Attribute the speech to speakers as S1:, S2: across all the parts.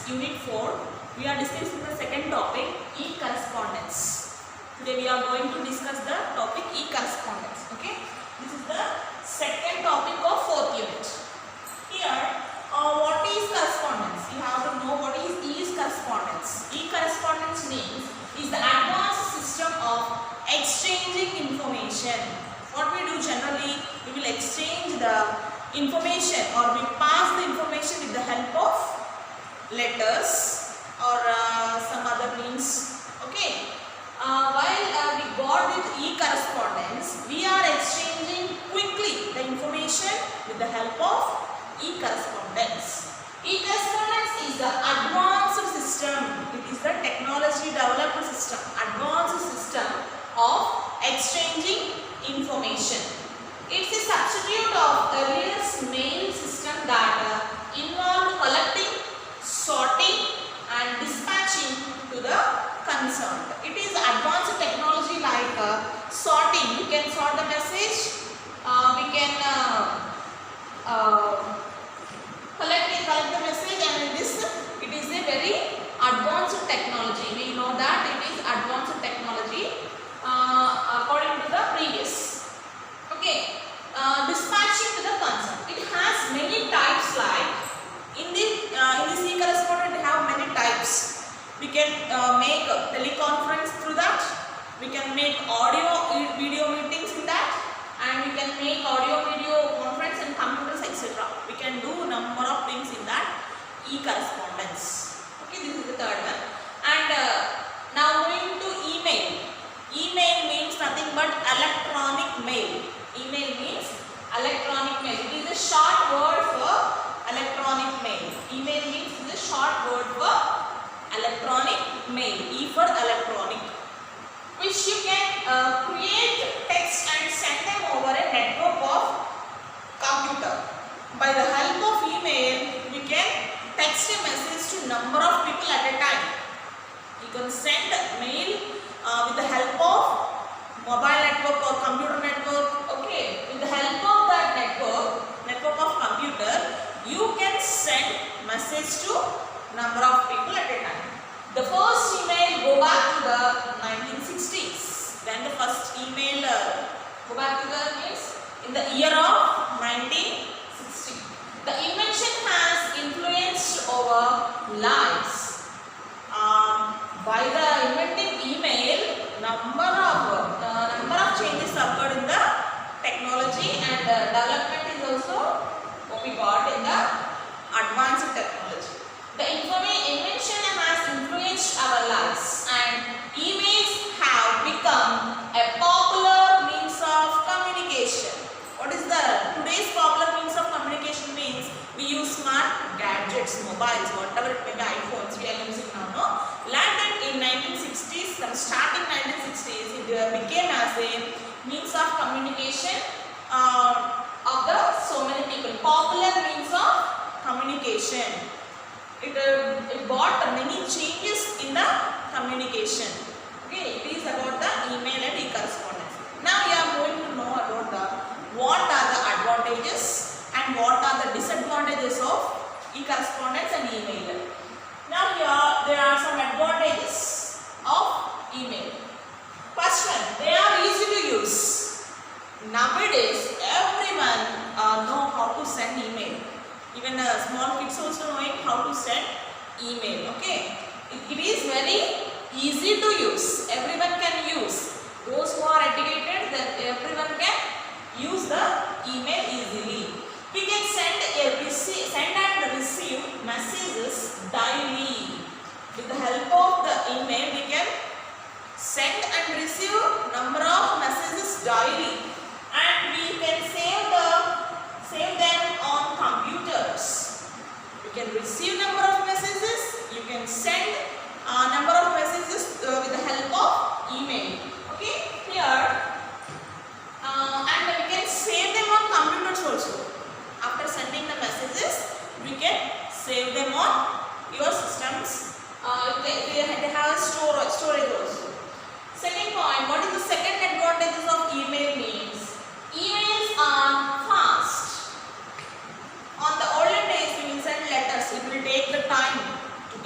S1: Unit 4. We are discussing the second topic, e-correspondence. Today we are going to discuss the topic e-correspondence. Okay, this is the second topic of 4th unit. Here, what is correspondence? You have to know what is e-correspondence. E-correspondence means is the advanced system of exchanging information. What we do generally, we will exchange the information or we pass the information with the help of letters or some other means. Okay. While we got with e-correspondence, we are exchanging quickly the information with the help of e-correspondence. E-correspondence is the advanced system. It is the technology developed system, advanced system of exchanging information. It's a substitute of earlier mail system that involved collecting, sorting and dispatching to the concerned. It is advanced technology like sorting. You can sort the message. We can collect the message, and it is a very advanced technology. We know that it is advanced technology according to the previous. Okay, dispatching to the concern. It has many types. Like in this e-correspondence, we have many types. We can make teleconference through that. We can make audio video meetings in that, and we can make audio video conference and computers, etc. We can do number of things in that e-correspondence. Okay, this is the third one. And now going to email. Email means nothing but electronic mail. Email means electronic mail. It is a short word for electronic mail. Email means it is a short word for electronic mail. E for electronic, which you can create text and send them over a network of computer. By the help of email, we can text a message to number of people at a time. You can send mail with the help of mobile network or computer network. Okay, with the help of that network of computer, you can send message to number of people at a time. The first email go back to the 1960s. Then the first email go back to the means in the year of 1960. The invention has influenced our lives. By the inventing email, number of changes occurred in the technology, and development is also what we got in the advanced technology. The invention has influenced our lives, and emails have become a popular means of communication. What is the today's popular means of communication means? We use smart gadgets, mobiles, whatever it may be, iPhones we are using now. No? Landed in 1960s, from starting 1960s, it became as a means of communication of the so many people. Popular means of communication. It brought many changes in the communication. Okay, it is about the email and e-correspondence. Now we are going to know about what are the advantages and what are the disadvantages of e-correspondence and email. Now here there are some advantages of email. First one, they are easy to use. Nowadays everyone know how to send email. Even small kids also knowing how to send email. Okay, it is very easy to use. Everyone can use. Those who are educated, that everyone can use the email easily. We can send and receive messages daily. With the help of the email, we can send and receive number of messages daily, and we can save them on computers. You can receive number of messages. You can send number of messages with the help of email. Okay, here and we can save them on computers also. After sending the messages, we can save them on your systems. They have storage also. Second point, what is the second advantages of email means? Emails are fast. On the olden days, we will send letters. It will take the time to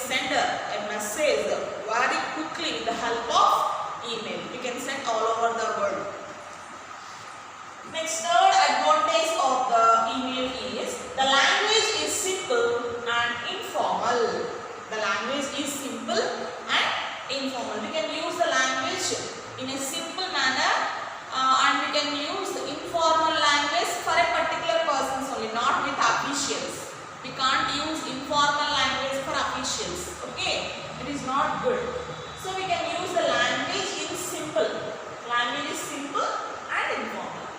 S1: send a message very quickly with the help of email. You can send all over the world. Next, third advantage of the email is the language is simple and informal. The language is simple and informal. We can use the language in a simple manner and we can use informal language for a particular person only, not with officials. We can't use informal language for officials. Okay, it is not good. So we can use the language in simple. Language is simple and informal.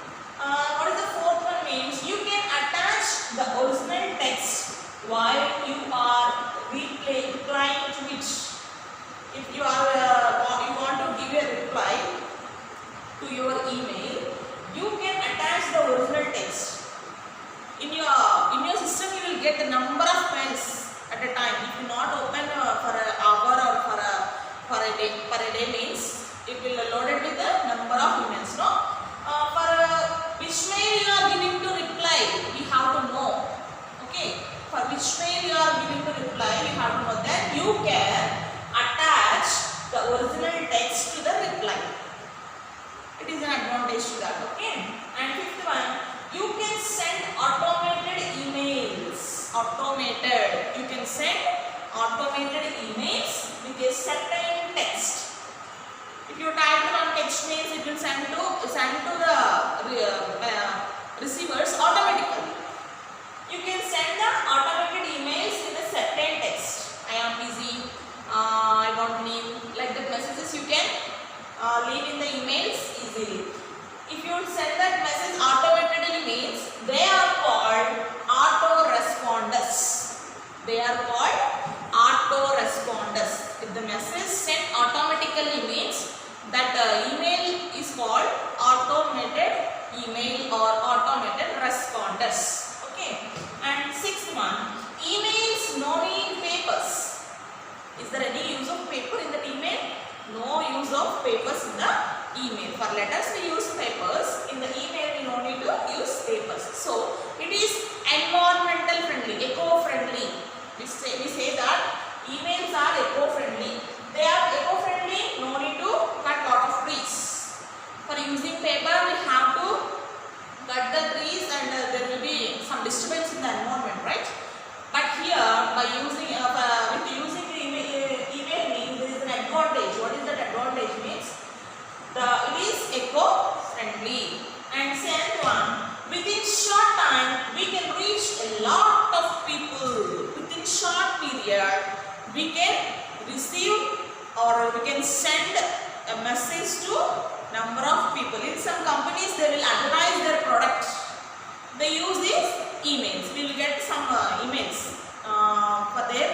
S1: What is the fourth one means? You can attach the original text while you are replying to it. If you want to give a reply to your email, you can attach the original text. In your system, you will get the number of mails at a time. If you not open for an hour or for a day means, it will load it with the number of emails. No, for which mail you are giving to reply, we have to know. Okay, for which mail you are giving to reply, we have to know. Then you can attach the original text to the reply. It is an advantage to that. Okay, and fifth one, you can send automated emails. Automated. You can send automated emails with a certain text. If you type it on text mails, it will send to the receivers automatically. You can send the automated emails with a certain text. I am busy. I don't need like that messages. You can leave in the emails easily. If you send that message automatically means they are called autoresponders. They are called autoresponders. If the message sent automatically means that email is called automated email or automated responders. Okay. And sixth one, emails no need papers. Is there any use of paper in the email? No use of papers in the email. For letters we use papers. In the email we don't need to use papers. So it is environmental friendly, eco-friendly. We say that emails are eco-friendly. They are eco-friendly. No need to cut lot of trees. For using paper we have to cut the trees and there will be some disturbance in the environment, right? But here by using with using the email means there is an advantage. What is that advantage means? It is eco-friendly. And seventh one, within short time we can reach a lot of people. Within short period we can receive or we can send a message to number of people. In some companies they will advertise their product. They use these emails. We will get some emails for their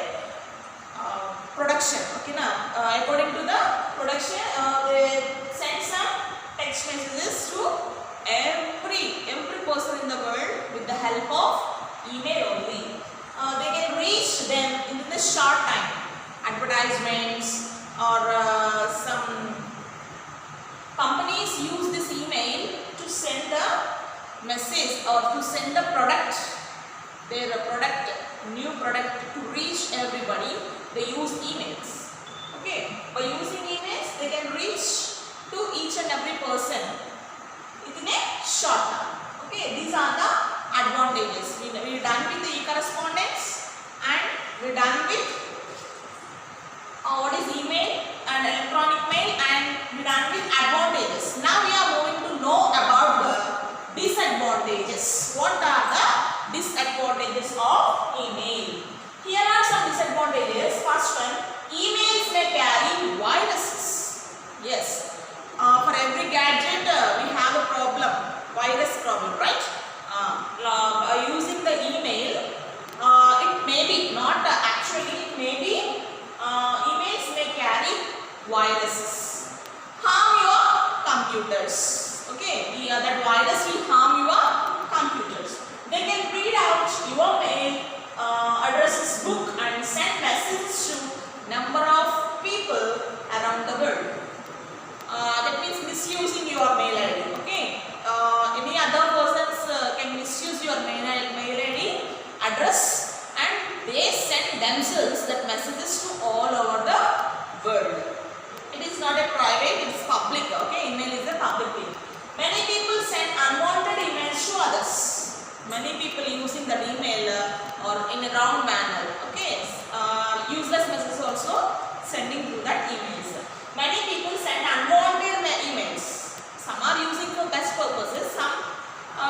S1: production. Okay, now according to the production, they send some text messages to every person in the world with the help of email only. They can reach them in the short time. Advertisements or some companies use this email to send the message or to send the product, their product, new product to reach everybody. They use emails. Okay, by using emails they can reach to each and every person within a short time. Okay, these are the advantages. We are done with the e-correspondence and we are done with what is email and electronic mail, and we are done with advantages. Now we are going to know about the disadvantages. What are the disadvantages of email? Here are some disadvantages. First one, emails may carry viruses. Yes, for every gadget we have a problem, virus problem, right? Using the email, it may be not actually, it may be emails may carry viruses, harm your computers. Okay, that virus will harm your computers. They can read out your mail addresses book and send messages to number of people around the world. That means misusing your mail ID. Okay, any other persons can misuse your mail ID address and they send themselves that messages to not a private, it is public. Okay, email is a public thing. Many people send unwanted emails to others. Many people using that email or in a wrong manner. Okay, useless messages also sending through that emails. Many people send unwanted emails. Some are using for best purposes, some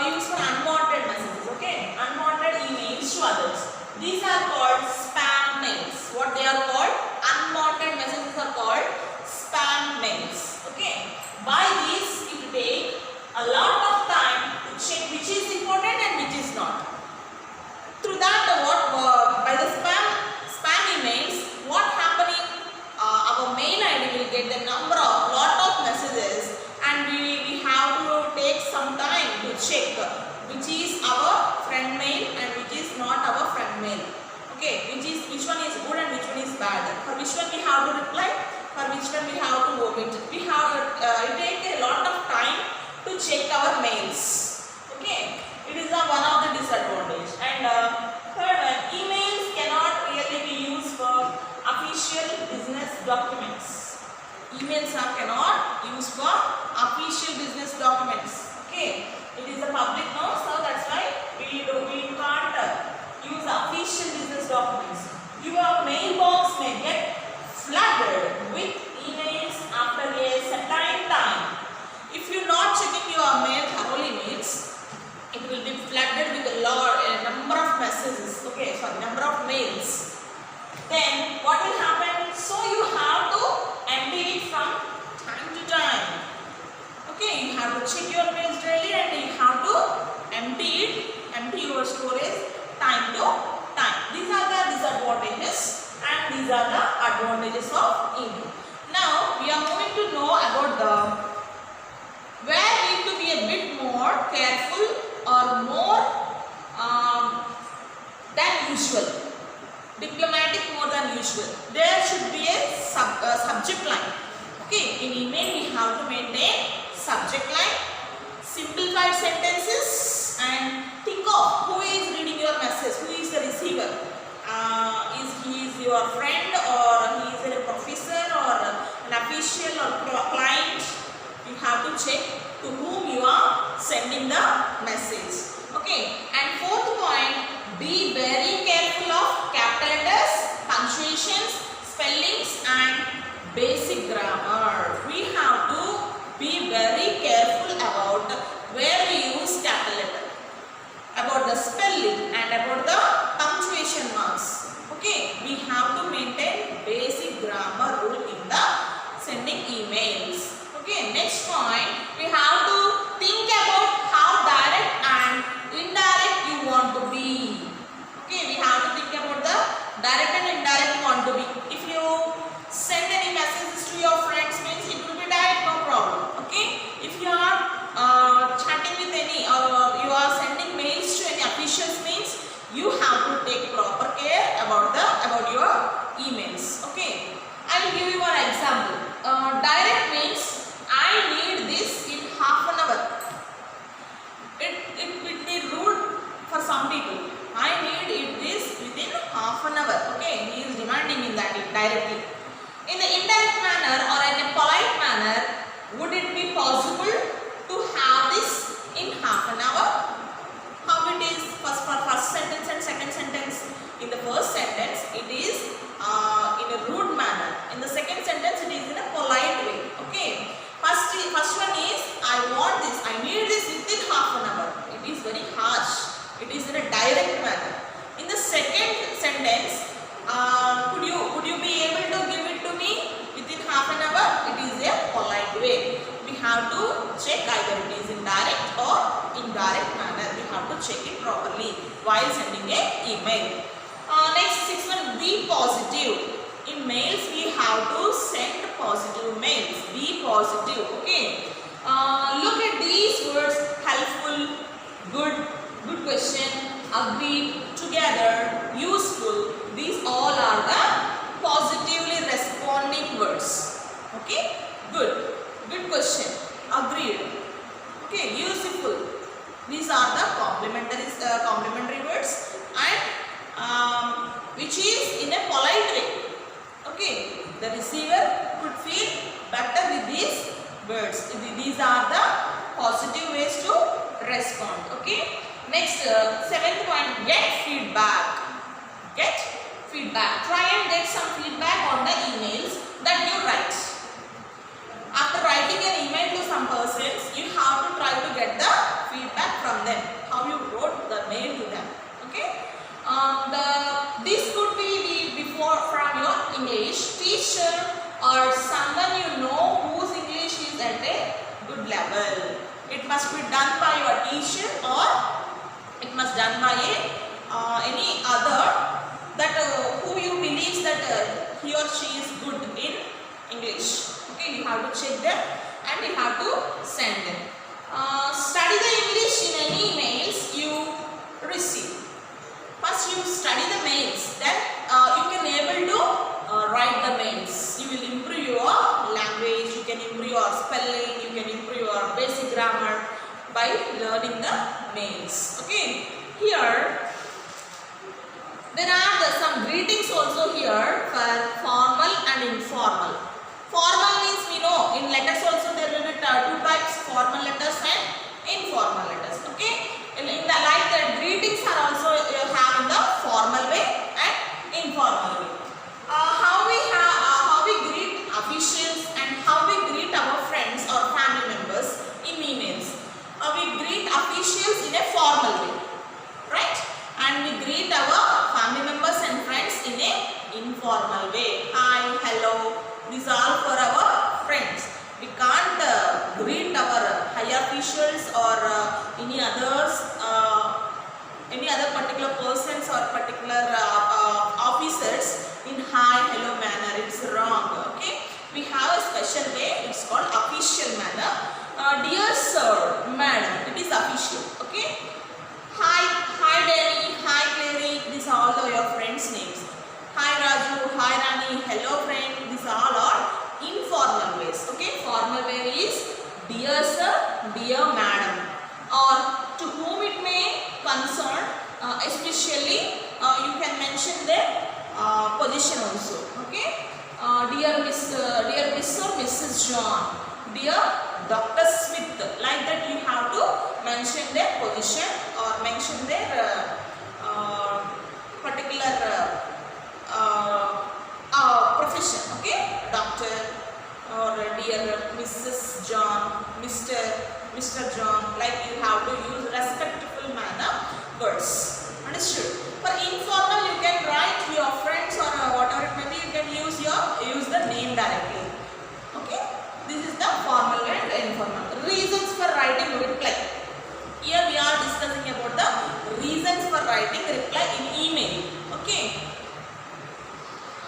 S1: use for unwanted messages. Okay, unwanted emails to others. These are called spam mails. What they are called? Unwanted messages are called spam mails. Okay, by these it take a lot of time to check which is important and which is not. Through that, by the spam emails, what happening? Our mail ID will get the lot of messages, and we have to take some time to check which is our friend mail and which is not our friend mail. Okay, which one is good and which one is bad. For which one we have to reply, for which one we have to omit. We have it take a lot of time to check our mails. Okay, it is one of the disadvantage. And third one, emails cannot really be used for official business documents. Emails cannot use for official business documents. Okay, it is a public note, so that's why we can't use official business documents. Your mailbox may get flooded with emails after a certain time. If you not checking your mail thoroughly means it will be flooded with a number of messages. Okay, sorry, number of mails. Then what will happen? So you have to empty it from time to time. Okay, you have to check your mails daily and you have to empty your storage time to time. These are the disadvantages and these are the advantages of email. Now we are going to know about where we need to be a bit more careful or more than usual. Diplomatic more than usual. There should be a subject line. Okay, in email we have to maintain subject line, simplified sentences, and think of who is reading your message, who is the receiver. Is he your friend or he is a professor or an official or client? You have to check to whom you are sending the message. Okay, and fourth point, be very careful of capital letters, punctuations, spellings and basic grammar. We have to be very careful about where we use capital letter, about the spelling and about the punctuation marks. Okay, we have to maintain basic grammar rule in the sending emails. Okay, next point, we have to think about how direct and indirect you want to be. Okay, we have to think about the direct and indirect want to be. If you send any messages to your friends means it will be direct, no problem. Okay, if you are chatting with any or you are sending mails to any officials means you have to take proper care about your emails. Okay, I will give you an example. Direct means I need this in half an hour. It will be rude for some people. I need this within half an hour. Okay, he is demanding in that directly. In an indirect manner or in a polite manner, would it be possible to have this in half an hour? How it is for first sentence and second sentence? In the first sentence, it is in a rude manner. In the second sentence, it is in a polite way. Okay. First one is I want this, I need this within half an hour. It is very harsh. It is in a direct manner. In the second sentence, would you be able to give it to me within half an hour? It is a polite way. We have to check either it is in direct or indirect manner. We have to check it properly while sending an email. Next, sixth one, be positive. In mails, we have to send positive mails. Be positive. Okay. Look at these words: helpful, good question, agreed, together, useful. These all are the positively responding words. Okay. Good question, agreed. Okay. Useful. These are the complimentary words and which is in a polite way. Okay, the receiver could feel better seventh point, get feedback. Get feedback. Try and get some feedback on the emails that you write. After writing an email to some persons, you have to try to get the feedback from them. How you wrote the mail to them. Okay. This could be before from your English teacher or someone you know whose English is at a good level. It must be done by your teacher or it must done by any other that who you believes that he or she is good in English. Okay, you have to check them and you have to send them. Study the English in any mails you receive. First you study the mails, then you can able to write the mails. You will improve your language, you can improve your spelling, you can improve your basic grammar by learning the mails. Okay, here there are some greetings also here for formal and informal. Formal means we know in letters also there will be two types, formal letters and informal letters. Okay, in the like that greetings are also have in the formal way and informal way. How we greet officials and how we greet our friends or family members in emails. We greet officials in a formal way, right? And we greet our family members and friends in a informal way. Hi, hello. These are all for our friends. We can't greet our higher officials or any other particular persons or particular officers in hi, hello manner. It's wrong. Okay, we have a special way. It's called official manner. Dear sir, madam. It is official. Okay. Hi Danny, hi Clary. These are all your friends' names. Hi Raju, hi Rani, hello friend. These all are informal ways. Okay, formal way is dear sir, dear madam, or to whom it may concern. Especially, you can mention their position also. Okay, dear Miss or Mrs. John, dear Dr. Smith. Like that, you have to mention their position or mention their particular profession. Okay, doctor or dear Mrs. John, Mr. John. Like you have to use respectful manner words. Understood? For informal, you can write your friends or whatever it may be. You can use the name directly. Okay, this is the formal and informal. Reasons for writing reply. Here we are discussing about the reasons for writing reply in email. Okay,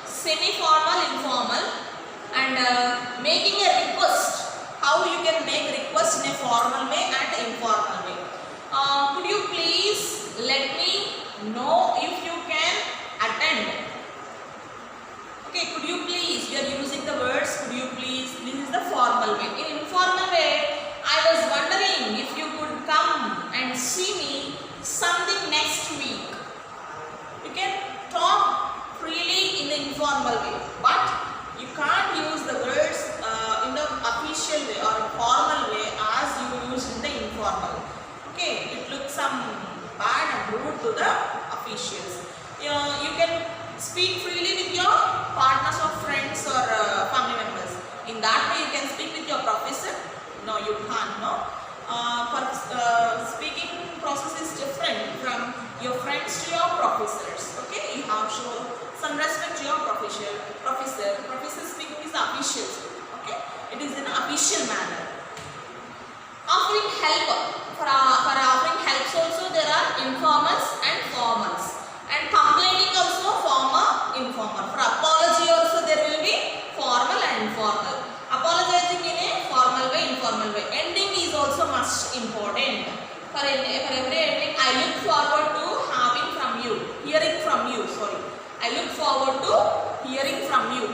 S1: semi-formal, informal, and making a request. How you can make request in a formal way and informal way. Could you please let me know if you can attend? Okay, could you please? You are using the words. Could you please? This is the formal way. In informal way, I was wondering if you could come and see me something next week. You can talk freely in the informal way, but you can't use the words in the official way or formal way as you use in the informal. Okay, it looks some bad and rude to the officials. You can speak freely with your partners or friends or family members. In that way, you can speak with your professor. No, you can't. No. Speaking process is different from your friends to your professors. Okay, you have to show some respect to your professor. Professor speaking is official. Okay, it is in an official manner. Offering help. For offering helps also there are informals and formals. And complaining also formal, informal. For apology also there will be formal and informal. Apologizing in a formal way, informal way. Ending is also much important. For every ending, I look forward to hearing from you. I look forward to hearing from you.